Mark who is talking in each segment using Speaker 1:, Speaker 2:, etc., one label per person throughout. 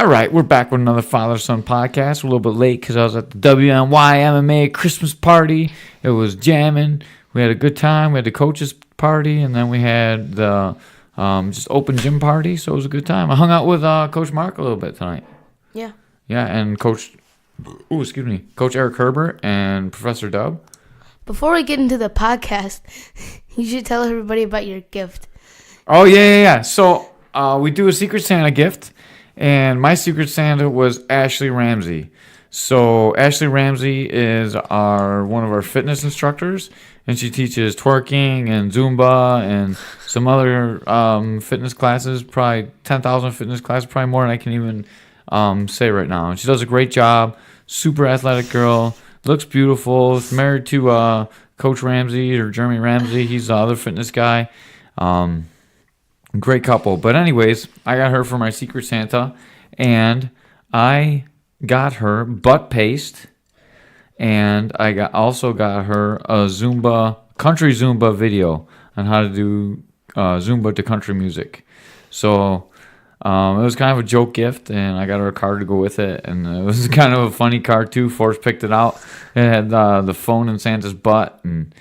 Speaker 1: All right, we're back with another father-son podcast. We're a little bit late because I was at the WNY MMA Christmas party. It was jamming. We had a good time. We had the coaches party, and then we had the just open gym party. So it was a good time. I hung out with Coach Mark a little bit tonight.
Speaker 2: Yeah.
Speaker 1: Yeah, and Coach Eric Herbert and Professor Dub.
Speaker 2: Before we get into the podcast, you should tell everybody about your gift.
Speaker 1: Oh, yeah. So we do a Secret Santa gift. And my Secret Santa was Ashley Ramsey. So Ashley Ramsey is one of our fitness instructors, and she teaches twerking and Zumba and some other fitness classes, probably 10,000 fitness classes, probably more than I can even say right now. And she does a great job, super athletic girl, looks beautiful, is married to Coach Ramsey or Jeremy Ramsey. He's the other fitness guy. Great couple. But anyways, I got her for my Secret Santa, and I got her butt paste, and I also got her a country Zumba video on how to do Zumba to country music. So it was kind of a joke gift, and I got her a card to go with it, and it was kind of a funny card too. Forrest picked it out. It had the phone in Santa's butt, and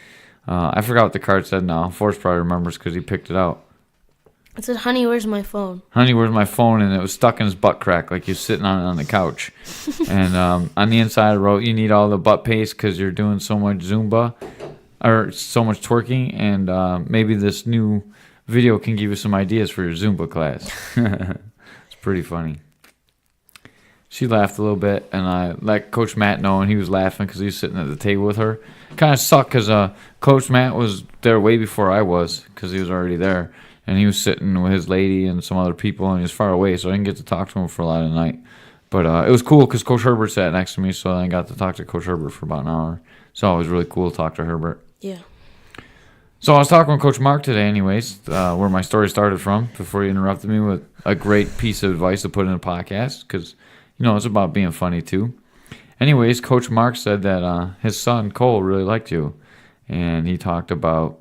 Speaker 1: I forgot what the card said now. Forrest probably remembers because he picked it out.
Speaker 2: It said, "Honey, where's my phone?"
Speaker 1: Honey, where's my phone? And it was stuck in his butt crack, like he was sitting on the couch. And on the inside, I wrote, "You need all the butt paste because you're doing so much Zumba or so much twerking, and maybe this new video can give you some ideas for your Zumba class." It's pretty funny. She laughed a little bit, and I let Coach Matt know, and he was laughing because he was sitting at the table with her. Kind of sucked because Coach Matt was there way before I was because he was already there. And he was sitting with his lady and some other people, and he was far away, so I didn't get to talk to him for a lot of the night. But it was cool because Coach Herbert sat next to me, so I got to talk to Coach Herbert for about an hour. So it was really cool to talk to Herbert.
Speaker 2: Yeah.
Speaker 1: So I was talking with Coach Mark today anyways, where my story started from, before he interrupted me with a great piece of advice to put in a podcast, because, it's about being funny too. Anyways, Coach Mark said that his son, Cole, really liked you. And he talked about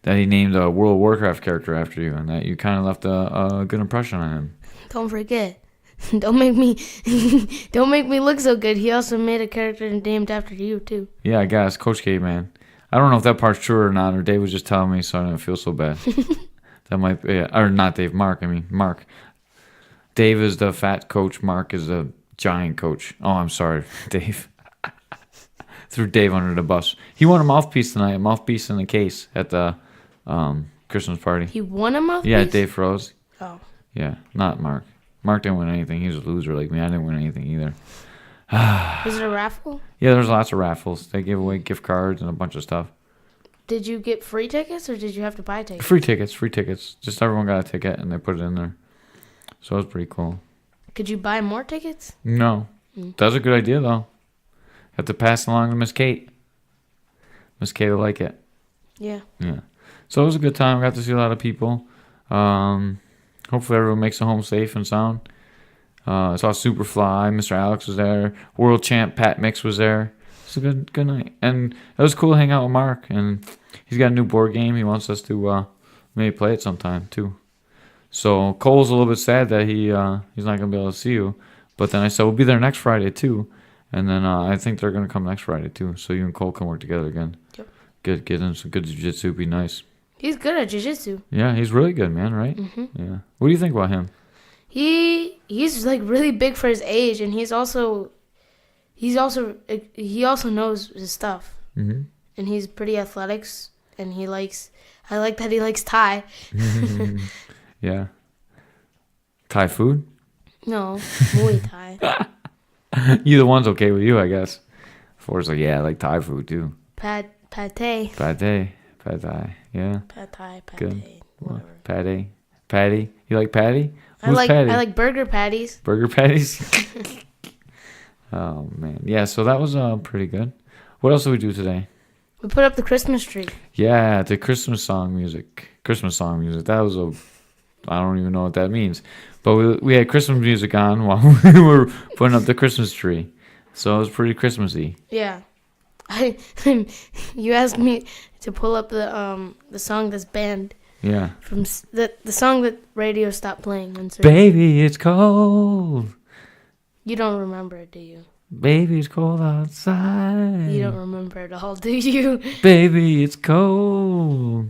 Speaker 1: that he named a World of Warcraft character after you, and that you kind of left a good impression on him.
Speaker 2: Don't forget. Don't make me look so good. He also made a character named after you, too.
Speaker 1: Yeah, I guess. Coach K, man. I don't know if that part's true or not, or Dave was just telling me so I didn't feel so bad. That might be, or not Dave, Mark. Mark. Dave is the fat coach. Mark is the giant coach. Oh, I'm sorry, Dave. Threw Dave under the bus. He won a mouthpiece tonight, a mouthpiece in the case at the Christmas party.
Speaker 2: He won a mouthpiece?
Speaker 1: Yeah, Dave froze.
Speaker 2: Oh.
Speaker 1: Yeah, not Mark. Mark didn't win anything. He was a loser like me. I didn't win anything either.
Speaker 2: Was it a raffle?
Speaker 1: Yeah, there's lots of raffles. They give away gift cards and a bunch of stuff.
Speaker 2: Did you get free tickets, or did you have to buy tickets?
Speaker 1: Free tickets. Just everyone got a ticket, and they put it in there. So it was pretty cool.
Speaker 2: Could you buy more tickets?
Speaker 1: No. That was a good idea, though. Have to pass it along to Miss Kate. Miss Kate will like it.
Speaker 2: Yeah.
Speaker 1: Yeah. So it was a good time. Got to see a lot of people. Hopefully everyone makes it home safe and sound. I saw Superfly. Mr. Alex was there. World champ Pat Mix was there. It's a good night. And it was cool to hang out with Mark. And he's got a new board game. He wants us to maybe play it sometime, too. So Cole's a little bit sad that he's not going to be able to see you. But then I said, we'll be there next Friday, too. And then I think they're going to come next Friday, too. So you and Cole can work together again.
Speaker 2: Yep.
Speaker 1: Get in some good jiu-jitsu. Be nice.
Speaker 2: He's good at jiu-jitsu.
Speaker 1: Yeah, he's really good, man, right?
Speaker 2: Mm-hmm.
Speaker 1: Yeah. What do you think about him?
Speaker 2: He's like really big for his age, and he also knows his stuff.
Speaker 1: Mm-hmm.
Speaker 2: And he's pretty athletic, and I like that he likes Thai.
Speaker 1: Yeah. Thai food?
Speaker 2: No, Muay Thai.
Speaker 1: Either one's okay with you, I guess. Forrest's like, yeah, I like Thai food, too.
Speaker 2: Pad Thai.
Speaker 1: Pad Thai. Yeah.
Speaker 2: Pad Thai.
Speaker 1: Good.
Speaker 2: Whatever.
Speaker 1: Patty. You like patty?
Speaker 2: I like burger patties.
Speaker 1: Burger patties? Oh, man. Yeah, so that was pretty good. What else did we do today?
Speaker 2: We put up the Christmas tree.
Speaker 1: Yeah, the Christmas song music. That was I don't even know what that means. But we had Christmas music on while we were putting up the Christmas tree. So it was pretty Christmassy.
Speaker 2: Yeah. You asked me to pull up the song that's banned
Speaker 1: Yeah.
Speaker 2: From the song that radio stopped playing.
Speaker 1: Baby, it's cold.
Speaker 2: You don't remember it, do you?
Speaker 1: Baby, it's cold outside.
Speaker 2: You don't remember it all, do you?
Speaker 1: Baby, it's cold.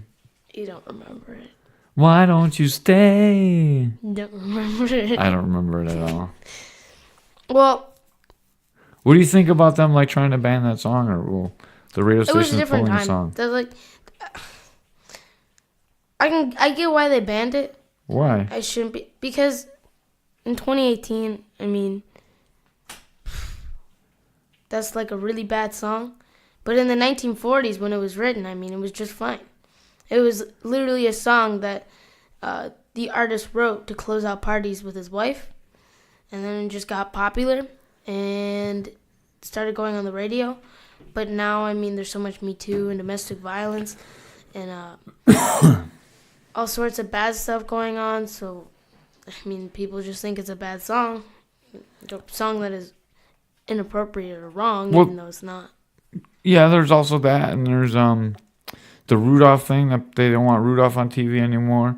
Speaker 2: You don't remember it.
Speaker 1: Why don't you stay?
Speaker 2: You don't remember it.
Speaker 1: I don't remember it at all.
Speaker 2: Well,
Speaker 1: what do you think about them like trying to ban that song, or the radio
Speaker 2: it was a
Speaker 1: station
Speaker 2: different
Speaker 1: pulling the
Speaker 2: time.
Speaker 1: song?
Speaker 2: They're like, I get why they banned it.
Speaker 1: Why?
Speaker 2: I shouldn't be, because in 2018, I mean, that's like a really bad song. But in the 1940s, when it was written, I mean, it was just fine. It was literally a song that the artist wrote to close out parties with his wife. And then it just got popular and started going on the radio. But now, I mean, there's so much Me Too and domestic violence and all sorts of bad stuff going on. So, I mean, people just think it's a bad song. A song that is inappropriate or wrong, even though it's not.
Speaker 1: Yeah, there's also that, and there's the Rudolph thing, that they don't want Rudolph on TV anymore.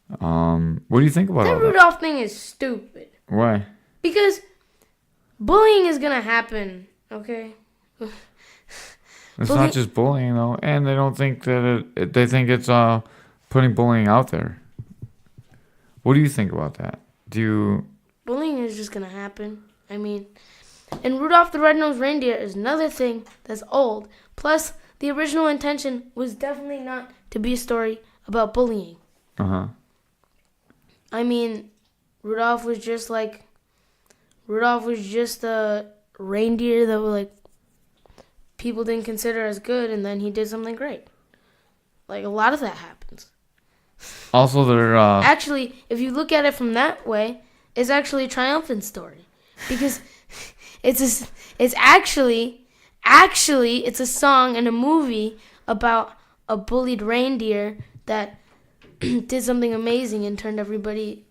Speaker 1: What do you think about
Speaker 2: That
Speaker 1: all
Speaker 2: Rudolph thing is stupid.
Speaker 1: Why?
Speaker 2: Because bullying is gonna happen, okay?
Speaker 1: It's not just bullying though, and they don't think that they think it's putting bullying out there. What do you think about that?
Speaker 2: Bullying is just gonna happen. I mean, and Rudolph the Red-Nosed Reindeer is another thing that's old. Plus, the original intention was definitely not to be a story about bullying.
Speaker 1: Uh-huh.
Speaker 2: I mean, Rudolph was just a reindeer that like people didn't consider as good, and then he did something great. Like, a lot of that happens.
Speaker 1: Also, they're
Speaker 2: actually, if you look at it from that way, it's actually a triumphant story, because it's actually it's a song and a movie about a bullied reindeer that did something amazing and turned everybody's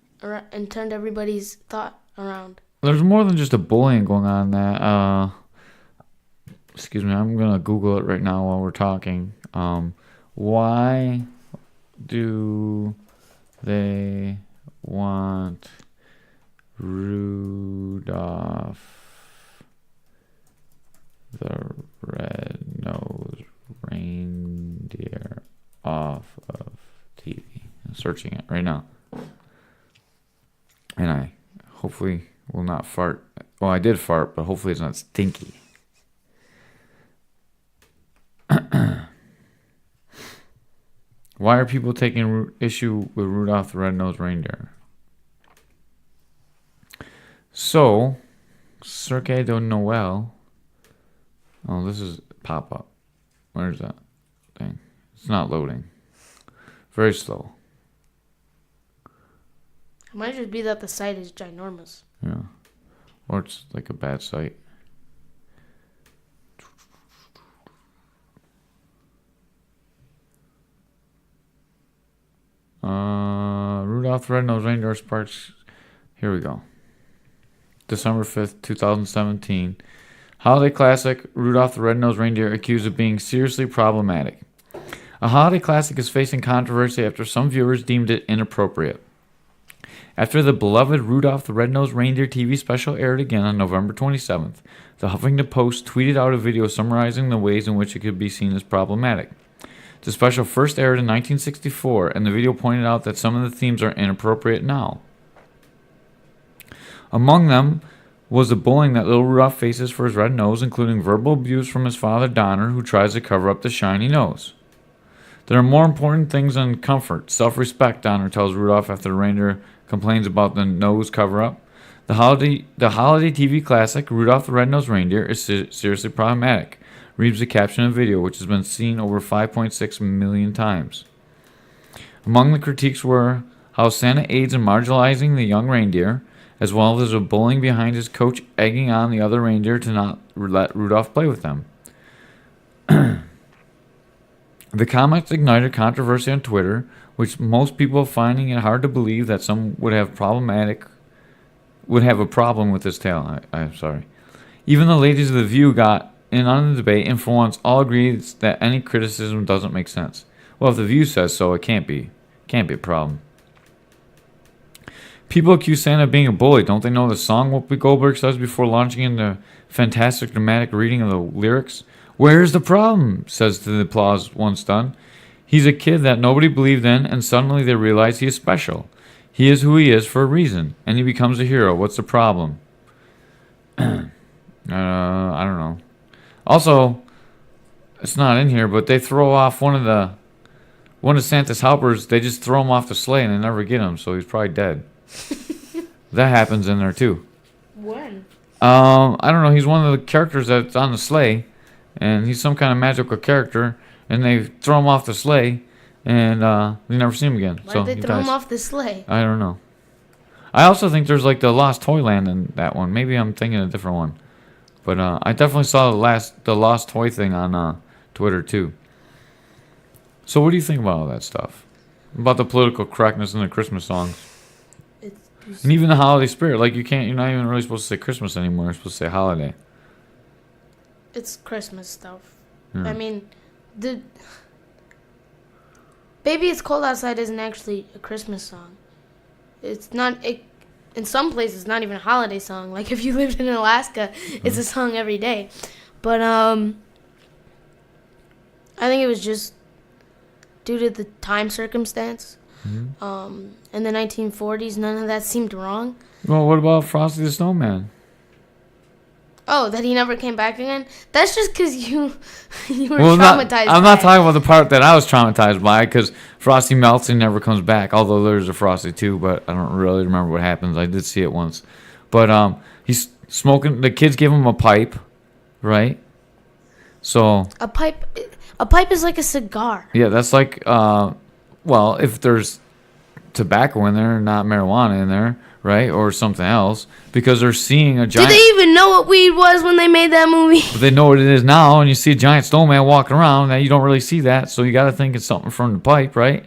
Speaker 2: thought around.
Speaker 1: There's more than just a bullying going on in that. Excuse me, I'm gonna Google it right now while we're talking. Why do they want Rudolph the Red-Nosed Reindeer off of TV? I'm searching it right now. And I hopefully will not fart. Well, I did fart, but hopefully it's not stinky. Why are people taking issue with Rudolph the Red-Nosed Reindeer? So, Cirque du Noël. Oh, this is pop-up. Where's that thing? It's not loading. Very slow.
Speaker 2: It might just be that the site is ginormous.
Speaker 1: Yeah. Or it's like a bad site. Rudolph the Red-Nosed Reindeer sparks. Here we go. December 5th, 2017. Holiday classic, Rudolph the Red-Nosed Reindeer accused of being seriously problematic. A holiday classic is facing controversy after some viewers deemed it inappropriate. After the beloved Rudolph the Red-Nosed Reindeer TV special aired again on November 27th, the Huffington Post tweeted out a video summarizing the ways in which it could be seen as problematic. The special first aired in 1964, and the video pointed out that some of the themes are inappropriate now. Among them was the bullying that little Rudolph faces for his red nose, including verbal abuse from his father Donner, who tries to cover up the shiny nose. There are more important things than comfort, self-respect, Donner tells Rudolph after the reindeer complains about the nose cover-up. The holiday TV classic, Rudolph the Red-Nosed Reindeer, is seriously problematic, reads the caption of the video, which has been seen over 5.6 million times. Among the critiques were how Santa aids in marginalizing the young reindeer, as well as a bullying behind his coach egging on the other reindeer to not let Rudolph play with them. The comments ignited controversy on Twitter, which most people finding it hard to believe that some would have a problem with this tale. I'm sorry. Even the ladies of The View got in on the debate, and for once all agreed that any criticism doesn't make sense. Well, if The View says so, it can't be. Can't be a problem. People accuse Santa of being a bully. Don't they know the song Whoopi Goldberg says before launching into fantastic dramatic reading of the lyrics? Where's the problem? Says to the applause once done. He's a kid that nobody believed in, and suddenly they realize he is special. He is who he is for a reason, and he becomes a hero. What's the problem? I don't know. Also, it's not in here, but they throw off one of Santa's helpers. They just throw him off the sleigh and they never get him, so he's probably dead. That happens in there too.
Speaker 2: When?
Speaker 1: I don't know. He's one of the characters that's on the sleigh, and he's some kind of magical character. And they throw him off the sleigh, and we never see him again.
Speaker 2: Why
Speaker 1: so
Speaker 2: did they throw him off the sleigh?
Speaker 1: I don't know. I also think there's like the Lost Toyland in that one. Maybe I'm thinking a different one, but I definitely saw the Lost Toy thing on Twitter too. So what do you think about all that stuff? About the political correctness in the Christmas songs? And even the holiday spirit. Like you're not even really supposed to say Christmas anymore. You're supposed to say holiday.
Speaker 2: It's Christmas stuff.
Speaker 1: Yeah.
Speaker 2: I mean, Baby It's Cold Outside isn't actually a Christmas song. It's not, in some places, it's not even a holiday song. Like if you lived in Alaska, it's a song every day. But I think it was just due to the time circumstance.
Speaker 1: Mm-hmm.
Speaker 2: In the 1940s, none of that seemed wrong.
Speaker 1: Well, what about Frosty the Snowman?
Speaker 2: Oh, that he never came back again? That's just because you were
Speaker 1: I'm
Speaker 2: traumatized by
Speaker 1: not
Speaker 2: it.
Speaker 1: talking about the part that I was traumatized by, because Frosty melts and never comes back. Although there's a Frosty too, but I don't really remember what happens. I did see it once. But he's smoking. The kids give him a pipe, right? So
Speaker 2: A pipe is like a cigar.
Speaker 1: yeah, that's like well, if there's tobacco in there, not marijuana in there, right, or something else, because they're seeing a giant.
Speaker 2: Did they even know what weed was when they made that movie?
Speaker 1: But they know what it is now, and you see a giant snowman walking around. Now you don't really see that, so you got to think it's something from the pipe, right?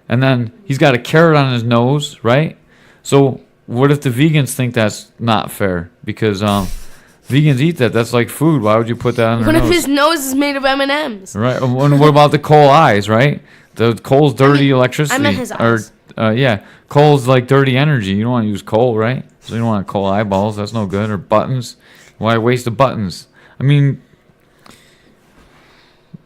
Speaker 1: And then he's got a carrot on his nose, right? So what if the vegans think that's not fair? Because vegans eat that. That's like food. Why would you put that on their
Speaker 2: What
Speaker 1: nose?
Speaker 2: if his nose is made of M&Ms?
Speaker 1: Right. And what about the coal eyes, right? The coal's dirty electricity.
Speaker 2: I meant his eyes.
Speaker 1: Yeah, coal's like dirty energy. You don't want to use coal, right? So you don't want coal eyeballs. That's no good. Or buttons. Why waste the buttons? I mean,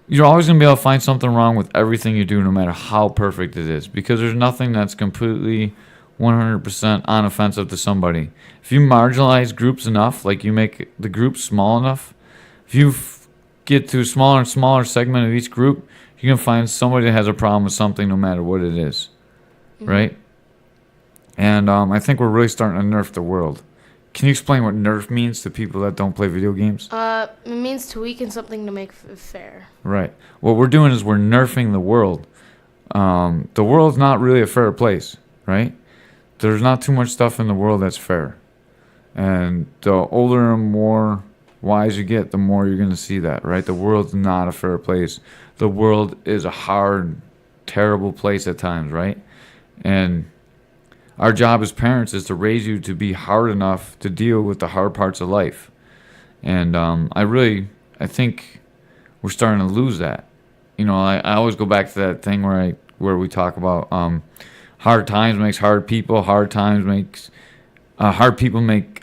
Speaker 1: you're always going to be able to find something wrong with everything you do, no matter how perfect it is. Because there's nothing that's completely 100% unoffensive to somebody. If you marginalize groups enough, like you make the group small enough, if you get to a smaller and smaller segment of each group, you can find somebody that has a problem with something no matter what it is. Right? And I think we're really starting to nerf the world. Can you explain what nerf means to people that don't play video games?
Speaker 2: It means to weaken something to make it fair.
Speaker 1: Right. What we're doing is we're nerfing the world. The world's not really a fair place, right? There's not too much stuff in the world that's fair. And the older and more wise you get, the more you're going to see that, right? The world's not a fair place. The world is a hard, terrible place at times, right? And our job as parents is to raise you to be hard enough to deal with the hard parts of life. And I think we're starting to lose that. You know, I always go back to that thing where we talk about hard times makes hard people, hard times makes hard people make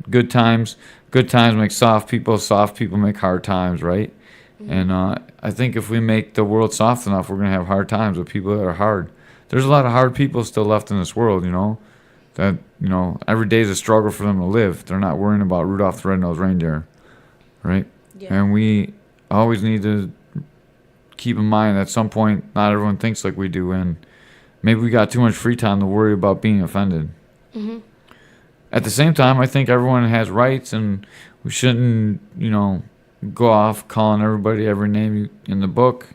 Speaker 1: good times make soft people make hard times, right? And I think if we make the world soft enough, we're going to have hard times with people that are hard. There's a lot of hard people still left in this world, you know, that, you know, every day is a struggle for them to live. They're not worrying about Rudolph the Red-Nosed Reindeer, right?
Speaker 2: Yeah.
Speaker 1: And we always need to keep in mind that at some point, not everyone thinks like we do, and maybe we got too much free time to worry about being offended.
Speaker 2: Mm-hmm.
Speaker 1: At the same time, I think everyone has rights, and we shouldn't, you know, go off calling everybody every name in the book.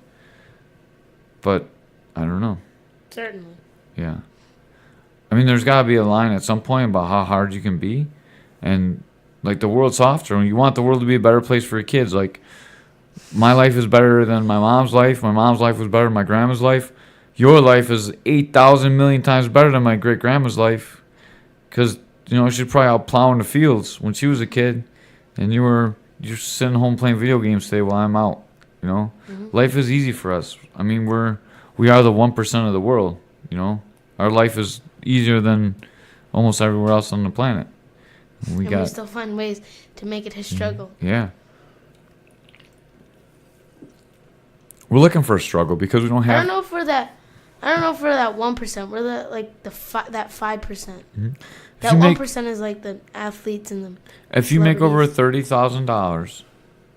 Speaker 1: But I don't know.
Speaker 2: Certainly.
Speaker 1: Yeah. I mean, there's got to be a line at some point about how hard you can be. And, like, the world's softer. And you want the world to be a better place for your kids. Like, my life is better than my mom's life. My mom's life was better than my grandma's life. Your life is 8,000 million times better than my great-grandma's life. Because, you know, she's probably out plowing the fields when she was a kid. And you're sitting home playing video games today while I'm out, you know. Mm-hmm. Life is easy for us. I mean, we're we are the 1% of the world. You know, our life is easier than almost everywhere else on the planet. We
Speaker 2: We still find ways to make it his struggle.
Speaker 1: yeah. We're looking for a struggle because we don't
Speaker 2: I
Speaker 1: have.
Speaker 2: don't know for that. I don't know for that 1%. We're that 5%. That
Speaker 1: you make-
Speaker 2: 1% is like the athletes and the.
Speaker 1: If you make over
Speaker 2: celebrities.
Speaker 1: $30,000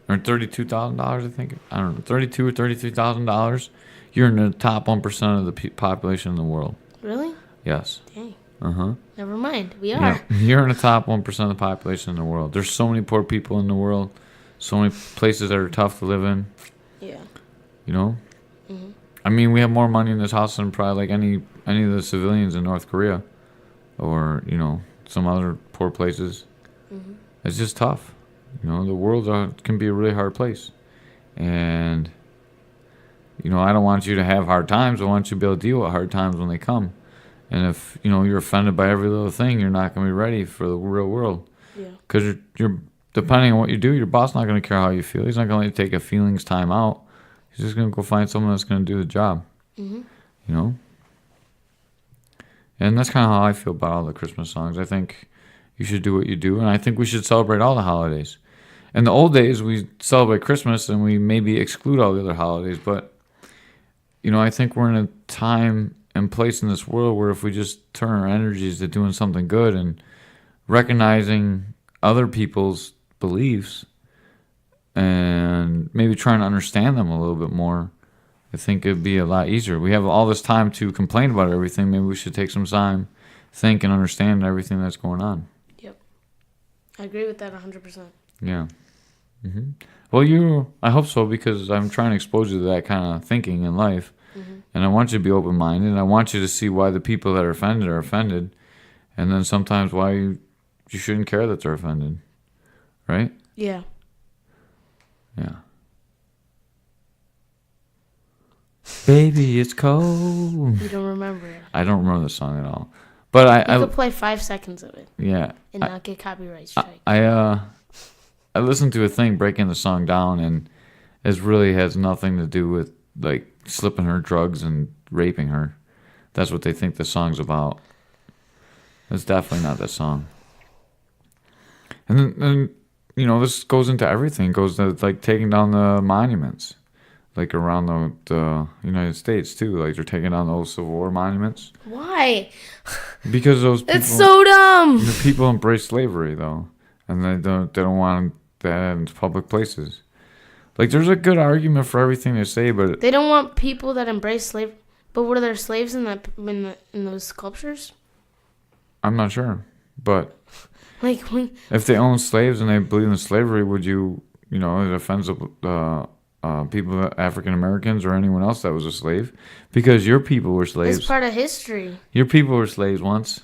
Speaker 1: or $32,000, I think, I don't know, $32 or $33,000, you're in the top 1% of the population in the world.
Speaker 2: Really?
Speaker 1: Yes.
Speaker 2: Dang.
Speaker 1: Uh-huh.
Speaker 2: Never mind. We are.
Speaker 1: Yeah, you're in the top 1% of the population in the world. There's so many poor people in the world, so many places that are tough to live in,
Speaker 2: Yeah.
Speaker 1: you know?
Speaker 2: Mhm.
Speaker 1: I mean, we have more money in this house than probably like any of the civilians in North Korea or, you know, some other poor places.
Speaker 2: Mhm.
Speaker 1: It's just tough. You know, the world can be a really hard place. And, you know, I don't want you to have hard times. I want you to be able to deal with hard times when they come. And if, you know, you're offended by every little thing, you're not going to be ready for the real world.
Speaker 2: Yeah.
Speaker 1: Because you're depending on what you do, your boss not going to care how you feel. He's not going to let you take a feelings time out. He's just going to go find someone that's going to do the job.
Speaker 2: Mhm.
Speaker 1: You know? And that's kind of how I feel about all the Christmas songs. I think you should do what you do, and I think we should celebrate all the holidays. In the old days, we celebrate Christmas and we maybe exclude all the other holidays, but, you know, I think we're in a time and place in this world where if we just turn our energies to doing something good and recognizing other people's beliefs and maybe trying to understand them a little bit more, I think it'd be a lot easier. We have all this time to complain about everything. Maybe we should take some time, think and understand everything that's going on.
Speaker 2: Yep. I agree with that 100%.
Speaker 1: Yeah. Well, I hope so, because I'm trying to expose you to that kind of thinking in life. And I want you to be open-minded. And I want you to see why the people that are offended. And then sometimes why you shouldn't care that they're offended. Right?
Speaker 2: Yeah.
Speaker 1: Yeah. Baby, it's cold.
Speaker 2: You don't remember it.
Speaker 1: I don't remember the song at all. But
Speaker 2: You could play 5 seconds of it
Speaker 1: yeah.
Speaker 2: and not get copyright strike.
Speaker 1: I listened to a thing breaking the song down, and it really has nothing to do with like slipping her drugs and raping her. That's what they think the song's about. It's definitely not that song. And then you know, this goes into everything. It goes to like taking down the monuments, like around the United States too. Like they're taking down those Civil War monuments
Speaker 2: Why?
Speaker 1: because those people,
Speaker 2: It's so dumb.
Speaker 1: the people embrace slavery though, and they don't want that in public places. Like there's a good argument for everything they say, but
Speaker 2: They don't want people that embrace slavery. But were there slaves in those sculptures?
Speaker 1: I'm not sure. But
Speaker 2: Like when
Speaker 1: if they own slaves and they believe in slavery, would you know, it offends people, African Americans or anyone else that was a slave, because your people were slaves.
Speaker 2: it's part of history.
Speaker 1: Your people were slaves once,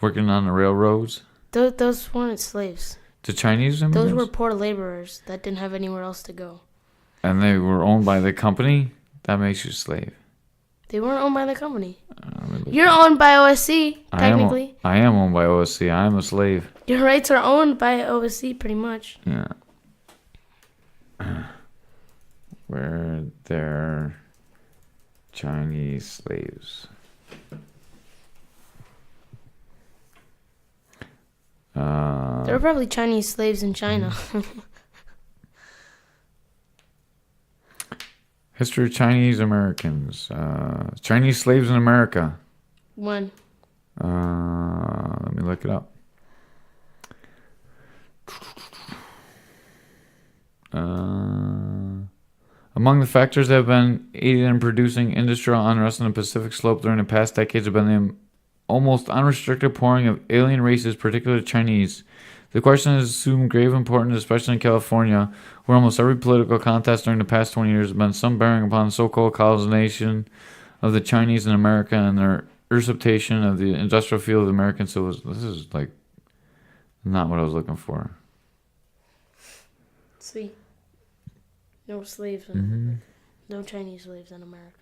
Speaker 1: working on the railroads.
Speaker 2: Those weren't slaves.
Speaker 1: The Chinese
Speaker 2: Those
Speaker 1: immigrants,
Speaker 2: were poor laborers that didn't have anywhere else to go.
Speaker 1: and they were owned by the company. That makes you a slave.
Speaker 2: They weren't owned by the company.
Speaker 1: Let me look.
Speaker 2: You're owned by OSC, technically.
Speaker 1: I am owned by OSC. I am a slave.
Speaker 2: Your rights are owned by OSC, pretty much.
Speaker 1: Yeah. Were there Chinese slaves?
Speaker 2: There were probably Chinese slaves in China.
Speaker 1: History of Chinese Americans. Chinese slaves in America.
Speaker 2: When?
Speaker 1: Let me look it up. Among the factors that have been aided in producing industrial unrest in the Pacific Slope during the past decades have been the almost unrestricted pouring of alien races, particularly Chinese. The question has assumed grave importance, especially in California, where almost every political contest during the past 20 years has been some bearing upon the so-called colonization of the Chinese in America and their usurpation of the industrial field of the American civilization. This is like not what I was looking for.
Speaker 2: Sweet. No slaves. No Chinese slaves in America.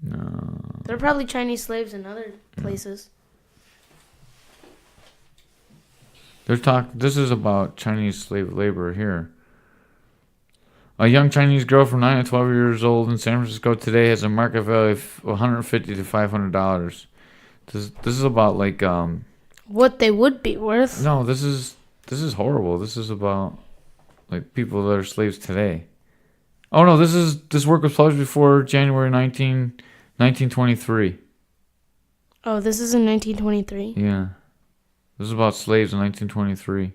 Speaker 1: No.
Speaker 2: There are probably Chinese slaves in other places.
Speaker 1: This is about Chinese slave labor here. A young Chinese girl from 9 to 12 years old in San Francisco today has a market value of $150 to $500. This is about like
Speaker 2: What they would be worth.
Speaker 1: no, this is horrible. This is about like people that are slaves today. Oh no, this work was published before January 1923.
Speaker 2: Oh, this is in 1923.
Speaker 1: Yeah. This is about slaves in 1923.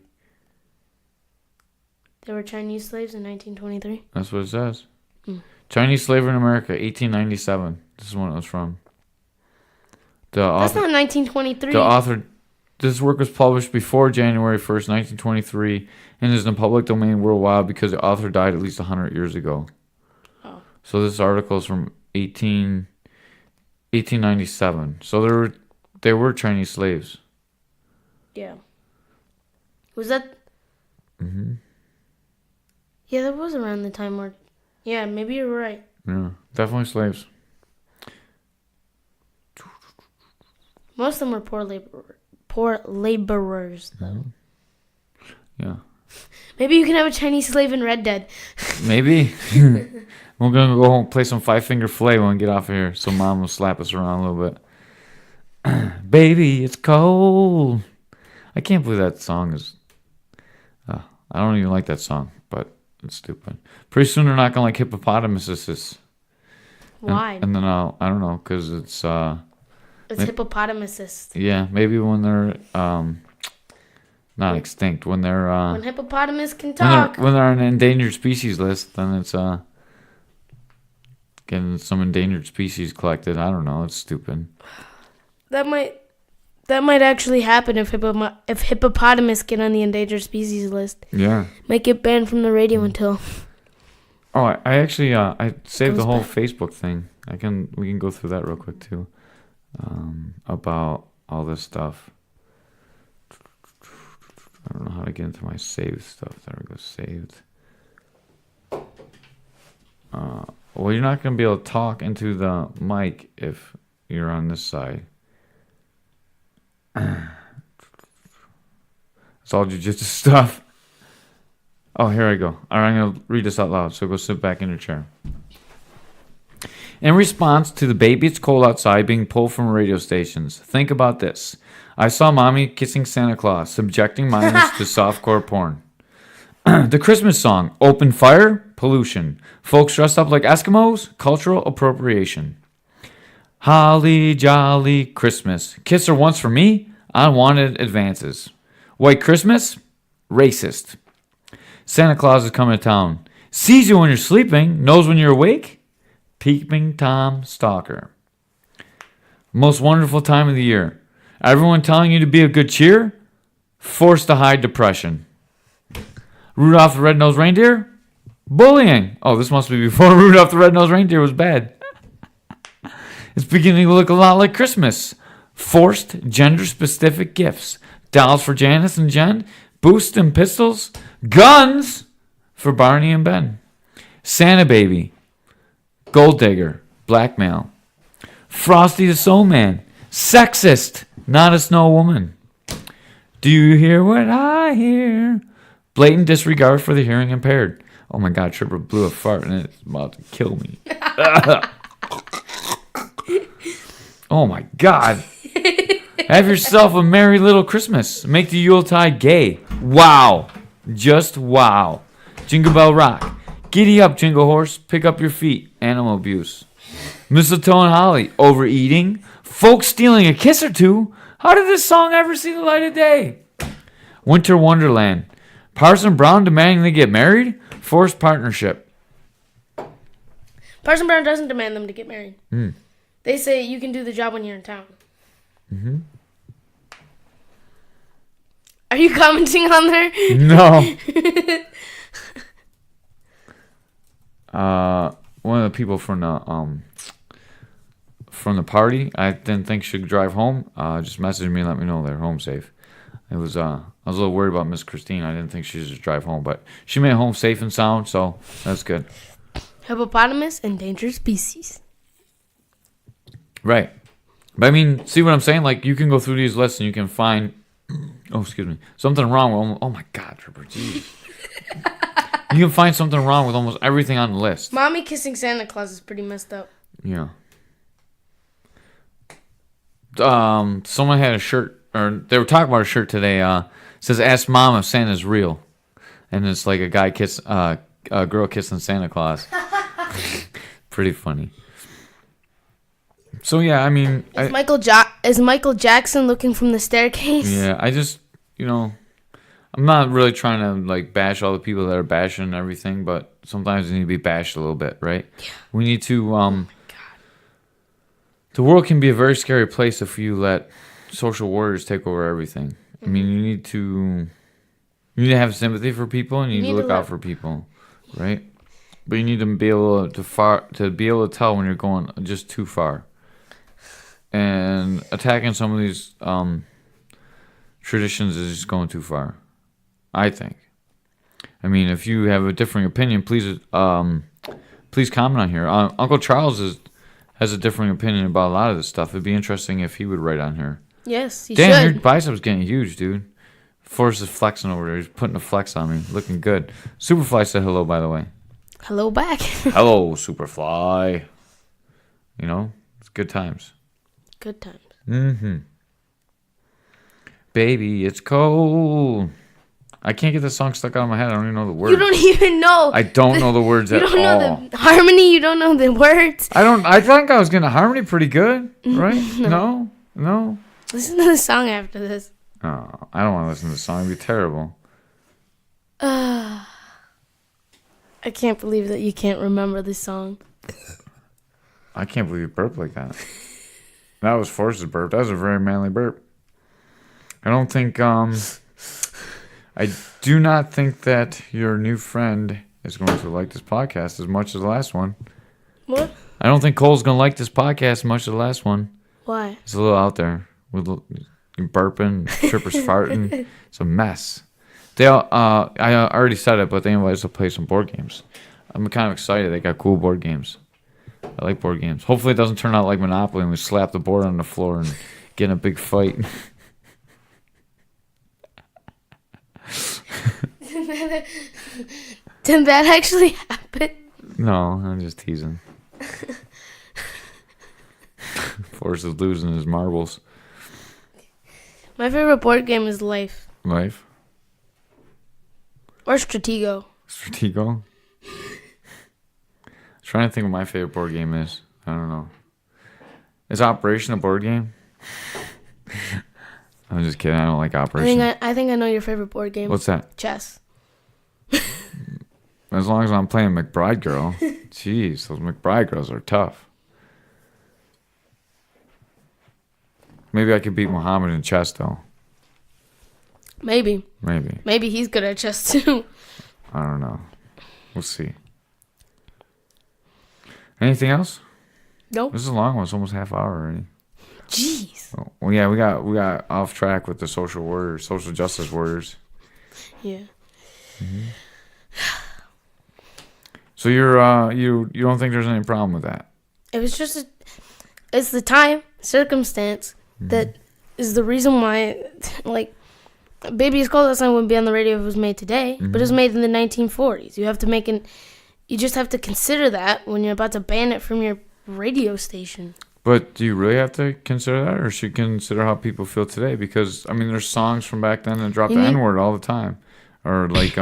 Speaker 2: There were Chinese slaves in 1923.
Speaker 1: That's what it says.
Speaker 2: Mm.
Speaker 1: Chinese slavery in America, 1897. This is when it was from.
Speaker 2: That's not 1923.
Speaker 1: The author. This work was published before January 1st, 1923, and is in the public domain worldwide because the author died at least 100 years ago.
Speaker 2: Oh.
Speaker 1: So this article is from 1897. So they were Chinese slaves.
Speaker 2: Yeah. Was that?
Speaker 1: Mm-hmm.
Speaker 2: Yeah, that was around the time where. Yeah, maybe you're right.
Speaker 1: Yeah, definitely slaves.
Speaker 2: Most of them were poor laborers, though.
Speaker 1: Yeah.
Speaker 2: Maybe you can have a Chinese slave in Red Dead.
Speaker 1: Maybe. We're going to go home and play some Five Finger Filet when we get off of here. So Mom will slap us around a little bit. Baby, it's cold. I can't believe that song is... I don't even like that song, but it's stupid. Pretty soon they're not going to like hippopotamuses.
Speaker 2: Why?
Speaker 1: And then I don't know, because it's...
Speaker 2: It's hippopotamuses.
Speaker 1: Yeah, maybe when they're... not extinct. When they're...
Speaker 2: when hippopotamus can talk.
Speaker 1: When they're on an endangered species list, then it's... getting some endangered species collected. I don't know. It's stupid.
Speaker 2: That might actually happen if hippopotamus get on the endangered species list.
Speaker 1: Yeah.
Speaker 2: Might get banned from the radio until.
Speaker 1: Oh, I actually I saved
Speaker 2: Goes
Speaker 1: the whole
Speaker 2: back.
Speaker 1: Facebook thing. We can go through that real quick too. About all this stuff. I don't know how to get into my saved stuff. There we go. Saved. Well, you're not going to be able to talk into the mic if you're on this side. It's all jujitsu stuff. Oh, here I go. All right, I'm going to read this out loud, so go sit back in your chair. In response to the baby it's cold outside being pulled from radio stations, think about this. I saw mommy kissing Santa Claus, subjecting minors to softcore porn. The Christmas song, Open Fire, pollution. Folks dressed up like Eskimos, cultural appropriation. Holly jolly Christmas. Kiss her once for me, unwanted advances. White Christmas, racist. Santa Claus is coming to town. Sees you when you're sleeping, knows when you're awake. Peeping Tom Stalker. Most wonderful time of the year. Everyone telling you to be of good cheer. Forced to hide depression. Rudolph the Red-Nosed Reindeer? Bullying. Oh, this must be before Rudolph the Red-Nosed Reindeer was bad. It's beginning to look a lot like Christmas. Forced gender-specific gifts. Dolls for Janice and Jen. Boosts and pistols. Guns for Barney and Ben. Santa Baby. Gold Digger. Blackmail. Frosty the Snowman. Sexist. Not a snow woman. Do you hear what I hear? Blatant disregard for the hearing impaired. Oh my God, Tripper blew a fart and it's about to kill me. Oh my God. Have yourself a merry little Christmas. Make the Yuletide gay. Wow. Just wow. Jingle Bell Rock. Giddy up, Jingle Horse. Pick up your feet. Animal abuse. Mistletoe and holly. Overeating. Folks stealing a kiss or two. How did this song ever see the light of day? Winter Wonderland. Parson Brown demanding they get married? Forced partnership.
Speaker 2: Parson Brown doesn't demand them to get married.
Speaker 1: Mm.
Speaker 2: They say you can do the job when you're in town.
Speaker 1: Mm-hmm.
Speaker 2: Are you commenting on there?
Speaker 1: No. One of the people from the party I didn't think should drive home. Just messaged me and let me know they're home safe. It was I was a little worried about Miss Christine. I didn't think she should drive home, but she made it home safe and sound, so that's good.
Speaker 2: Hippopotamus, endangered species.
Speaker 1: Right. But I mean, see what I'm saying? Like, you can go through these lists and you can find, something wrong with them. Oh my God, Tripper, jeez. You can find something wrong with almost everything on the list.
Speaker 2: Mommy kissing Santa Claus is pretty messed up.
Speaker 1: Yeah. Someone had a shirt, or they were talking about a shirt today. Says "Ask Mom if Santa's real," and it's like a guy a girl kissing Santa Claus. Pretty funny. So yeah, I mean,
Speaker 2: is Michael Jackson looking from the staircase?
Speaker 1: yeah, I just I'm not really trying to like bash all the people that are bashing everything, but sometimes they need to be bashed a little bit, right?
Speaker 2: Yeah.
Speaker 1: We need to the world can be a very scary place if you let social warriors take over everything. I mean, you need to have sympathy for people, and you need to look out for people, right? But you need to be able to tell when you're going just too far. And attacking some of these traditions is just going too far, I think. I mean, if you have a differing opinion, please comment on here. Uncle Charles has a differing opinion about a lot of this stuff. It'd be interesting if he would write on here.
Speaker 2: Yes, he
Speaker 1: Damn,
Speaker 2: should.
Speaker 1: your bicep's getting huge, dude. Forrest is flexing over there. He's putting a flex on me. Looking good. Superfly said hello, by the way.
Speaker 2: Hello back.
Speaker 1: Hello, Superfly. You know, it's good times.
Speaker 2: Good times.
Speaker 1: Mm-hmm. Baby, it's cold. I can't get the song stuck out of my head. I don't even know the words.
Speaker 2: You don't even know.
Speaker 1: I don't know the words at all.
Speaker 2: You don't know the harmony. You don't know the words.
Speaker 1: I think I was getting a harmony pretty good, right? No?
Speaker 2: Listen to the song after this.
Speaker 1: Oh, I don't want to listen to the song. It'd be terrible.
Speaker 2: I can't believe that you can't remember this song.
Speaker 1: I can't believe you burped like that. That was Forrest's burp. That was a very manly burp. I don't think, I do not think that your new friend is going to like this podcast as much as the last one.
Speaker 2: What?
Speaker 1: I don't think Cole's going to like this podcast as much as the last one.
Speaker 2: Why?
Speaker 1: It's a little out there. With burping, trippers farting. It's a mess. I already said it, but they invited us to play some board games. I'm kind of excited. They got cool board games. I like board games. Hopefully it doesn't turn out like Monopoly and we slap the board on the floor and get in a big fight.
Speaker 2: Did that actually happen?
Speaker 1: No, I'm just teasing. Forrest is losing his marbles.
Speaker 2: My favorite board game is Life.
Speaker 1: Life?
Speaker 2: Or Stratego.
Speaker 1: Stratego? Trying to think what my favorite board game is. I don't know. Is Operation a board game? I'm just kidding. I don't like Operation.
Speaker 2: I think I know your favorite board game.
Speaker 1: What's that?
Speaker 2: Chess.
Speaker 1: As long as I'm playing McBride Girl. Jeez, those McBride Girls are tough. Maybe I could beat Muhammad in chess, though.
Speaker 2: Maybe.
Speaker 1: Maybe
Speaker 2: he's good at chess, too.
Speaker 1: I don't know. We'll see. Anything else?
Speaker 2: Nope.
Speaker 1: This is a long one. It's almost half hour already.
Speaker 2: Jeez.
Speaker 1: Oh, well, yeah, we got off track with the social justice warriors.
Speaker 2: Yeah.
Speaker 1: Mm-hmm. So you don't think there's any problem with that?
Speaker 2: It was just it's the time, circumstance that is the reason why, like, Baby Is Cold Outside wouldn't be on the radio if it was made today, but it was made in the 1940s. You just have to consider that when you're about to ban it from your radio station.
Speaker 1: But do you really have to consider that, or should you consider how people feel today? Because, I mean, there's songs from back then that drop the N-word all the time. Or, like,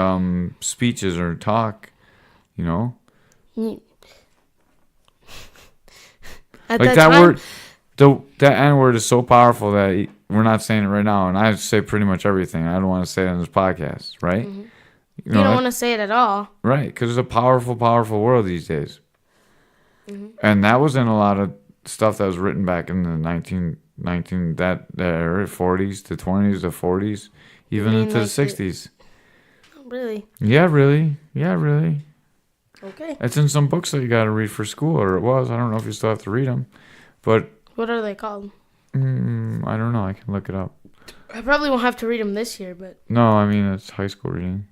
Speaker 1: speeches or talk, you know?
Speaker 2: At
Speaker 1: like,
Speaker 2: that
Speaker 1: word, that N-word is so powerful that we're not saying it right now. And I say pretty much everything. I don't want to say it on this podcast, right?
Speaker 2: Mm-hmm. You don't want to say it at all.
Speaker 1: Right, because it's a powerful, powerful world these days. Mm-hmm. And that was in a lot of stuff that was written back in the 19 that era, 40s to 20s to 40s, even into the 60s.
Speaker 2: Really?
Speaker 1: Yeah, really.
Speaker 2: Okay.
Speaker 1: It's in some books that you got to read for school, or it was. I don't know if you still have to read them. But
Speaker 2: what are they called?
Speaker 1: I don't know. I can look it up.
Speaker 2: I probably won't have to read them this year, but...
Speaker 1: No, I mean, it's high school reading.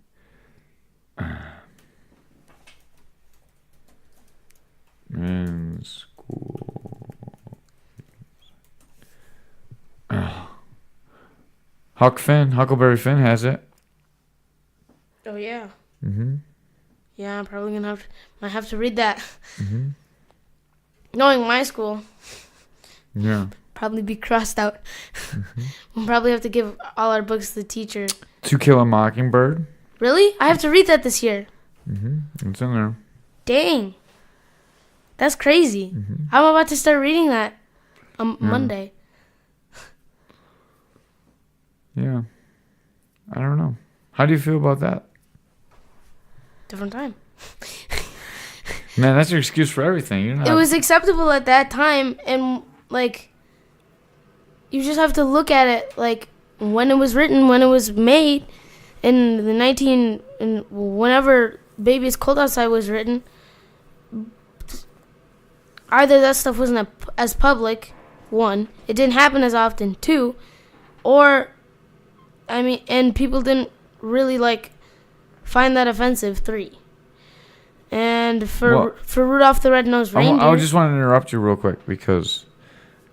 Speaker 1: In school. Huckleberry Finn has it.
Speaker 2: Oh, yeah.
Speaker 1: Mm-hmm.
Speaker 2: Yeah, I'm probably gonna might have to read that.
Speaker 1: Hmm.
Speaker 2: Knowing my school,
Speaker 1: Yeah.
Speaker 2: probably be crossed out. We'll probably have to give all our books to the teacher.
Speaker 1: To Kill a Mockingbird.
Speaker 2: Really? I have to read that this year.
Speaker 1: It's in there.
Speaker 2: Dang. That's crazy. I'm about to start reading that on Monday.
Speaker 1: Yeah. I don't know. How do you feel about that?
Speaker 2: Different time.
Speaker 1: Man, that's your excuse for everything. You're not.
Speaker 2: It was acceptable at that time, and like, you just have to look at it like when it was written, when it was made, in the whenever Baby It's Cold Outside was written. Either that stuff wasn't as public, one, it didn't happen as often, two, or, I mean, and people didn't really like find that offensive, three. And for Rudolph the Red-Nosed Reindeer...
Speaker 1: I just want to interrupt you real quick because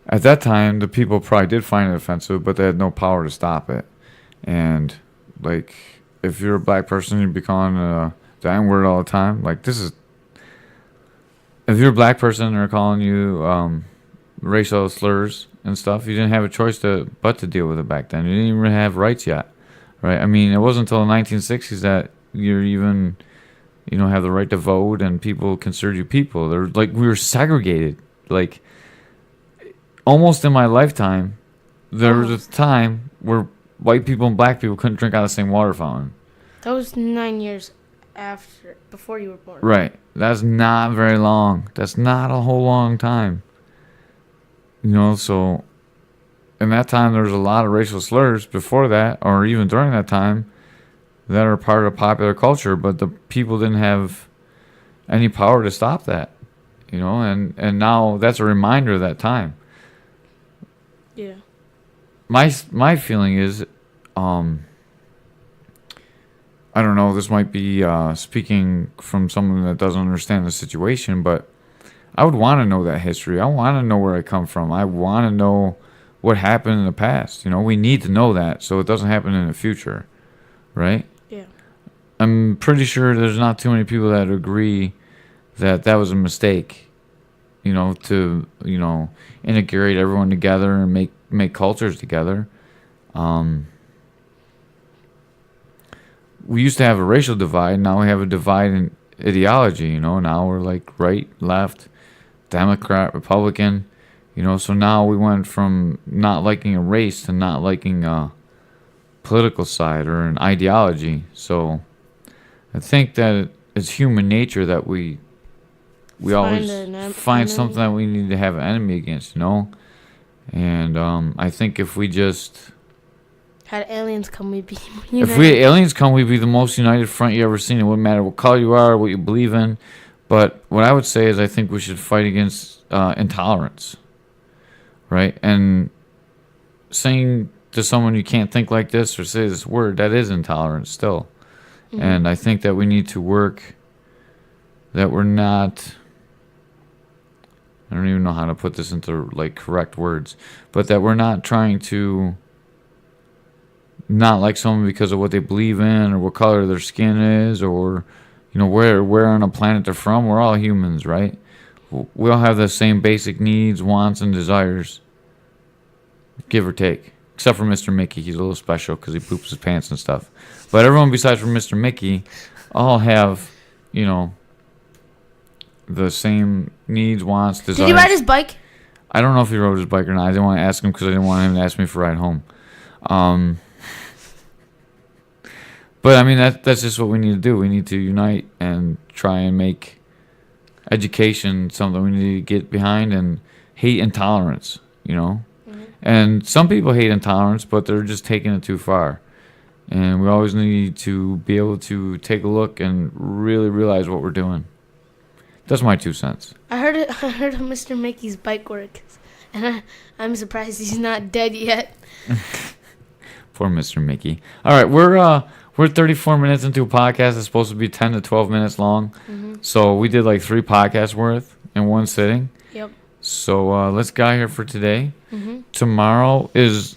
Speaker 1: at that time, the people probably did find it offensive, but they had no power to stop it. And, like, if you're a black person, you'd be calling the N-word all the time. Like, this is... If you're a black person and they're calling you racial slurs and stuff, you didn't have a choice but to deal with it back then. You didn't even have rights yet, right? I mean, it wasn't until the 1960s that you're even... have the right to vote and people consider you people. They're like, we were segregated. Like, almost in my lifetime, there was a time where white people and black people couldn't drink out of the same water fountain.
Speaker 2: That was 9 years before you were born.
Speaker 1: Right. That's not very long. That's not a whole long time. So in that time, there was a lot of racial slurs before that, or even during that time, that are part of popular culture, but the people didn't have any power to stop that, and now that's a reminder of that time.
Speaker 2: Yeah.
Speaker 1: My feeling is, I don't know, this might be speaking from someone that doesn't understand the situation, but I would want to know that history. I want to know where I come from. I want to know what happened in the past. We need to know that so it doesn't happen in the future, right?
Speaker 2: Yeah.
Speaker 1: I'm pretty sure there's not too many people that agree that that was a mistake, to, integrate everyone together and make cultures together. We used to have a racial divide. Now we have a divide in ideology, Now we're like right, left, Democrat, Republican, So now we went from not liking a race to not liking a political side or an ideology. So I think that it's human nature that we always find something that we need to have an enemy against, And I think if we just...
Speaker 2: Had aliens come, we'd be
Speaker 1: united. If we had aliens come, we'd be the most united front you ever seen. It wouldn't matter what color you are, what you believe in. But what I would say is I think we should fight against intolerance, right? And saying to someone you can't think like this or say this word, that is intolerance still. Mm-hmm. And I think that we need to work that we're not... I don't even know how to put this into like correct words, but that we're not trying to not like someone because of what they believe in or what color their skin is or where on a planet they're from. We're all humans, right? We all have the same basic needs, wants, and desires, give or take, except for Mr. Mickey. He's a little special because he poops his pants and stuff. But everyone besides for Mr. Mickey all have the same needs, wants, desires.
Speaker 2: Did he ride his bike?
Speaker 1: I don't know if he rode his bike or not. I didn't want to ask him because I didn't want him to ask me for a ride home. But I mean, that's just what we need to do. We need to unite and try and make education something we need to get behind and hate intolerance, Mm-hmm. And some people hate intolerance, but they're just taking it too far. And we always need to be able to take a look and really realize what we're doing. That's my 2 cents.
Speaker 2: I heard of Mr. Mickey's bike work, and I'm surprised he's not dead yet.
Speaker 1: Poor Mr. Mickey. All right, we're 34 minutes into a podcast. It's supposed to be 10 to 12 minutes long. Mm-hmm. So we did like 3 podcasts worth in one sitting.
Speaker 2: Yep.
Speaker 1: So let's get out here for today.
Speaker 2: Mm-hmm.
Speaker 1: Tomorrow is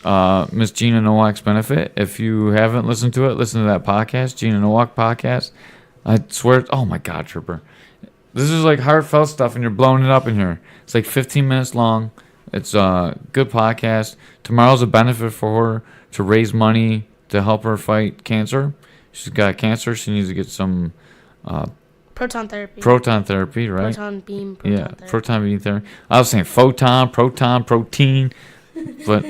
Speaker 1: Miss Gina Nowak's benefit. If you haven't listened to it, listen to that podcast, Gina Nowak podcast. I swear. Oh my God, Tripper. This is like heartfelt stuff, and you're blowing it up in here. It's like 15 minutes long. It's a good podcast. Tomorrow's a benefit for her to raise money to help her fight cancer. She's got cancer. She needs to get some
Speaker 2: Proton therapy.
Speaker 1: proton therapy, right?
Speaker 2: Proton beam. Proton
Speaker 1: Yeah,
Speaker 2: therapy.
Speaker 1: proton beam therapy. I was saying proton, protein, but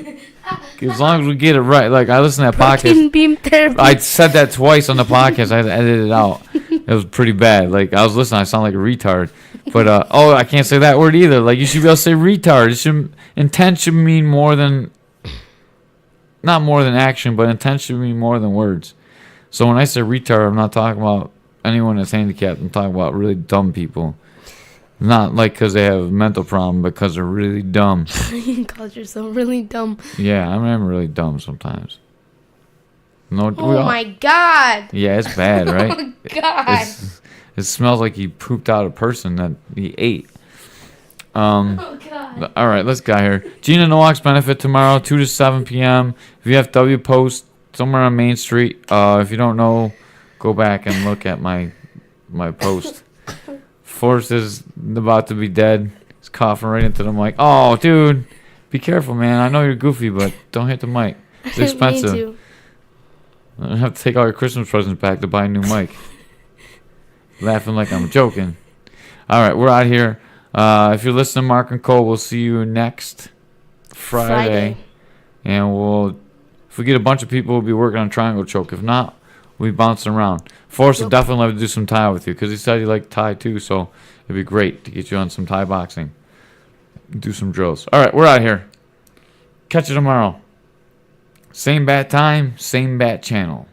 Speaker 1: as long as we get it right, like I listen to that podcast.
Speaker 2: Proton beam therapy.
Speaker 1: I said that twice on the podcast. I had to edit it out. It was pretty bad. Like I was listening, I sound like a retard. But I can't say that word either. Like you should be able to say retard. It should intent should mean more than, not more than action, but intent should mean more than words. So when I say retard, I'm not talking about anyone that's handicapped. I'm talking about really dumb people. Not like because they have a mental problem, but because they're really dumb.
Speaker 2: You called yourself really dumb.
Speaker 1: Yeah, I'm really dumb sometimes. No,
Speaker 2: Oh my God.
Speaker 1: Yeah, it's bad, right?
Speaker 2: Oh God.
Speaker 1: It smells like he pooped out a person that he ate.
Speaker 2: Oh God.
Speaker 1: All right, let's go here. Gina Nowak's benefit tomorrow, 2 to 7 p.m. VFW Post somewhere on Main Street. If you don't know, go back and look at my post. Forrest is about to be dead. He's coughing right into the mic. Oh, dude, be careful, man. I know you're goofy, but don't hit the mic. It's expensive.
Speaker 2: Me too.
Speaker 1: I'm gonna have to take all your Christmas presents back to buy a new mic. Laughing like I'm joking. All right, we're out here. If you're listening, Mark and Cole, we'll see you next Friday. And if we get a bunch of people, we'll be working on triangle choke. If not, we'll be bouncing around. Forrest will definitely love to do some Thai with you because he said he liked Thai too. So it'd be great to get you on some Thai boxing. Do some drills. All right, we're out here. Catch you tomorrow. Same bat time, same bat channel.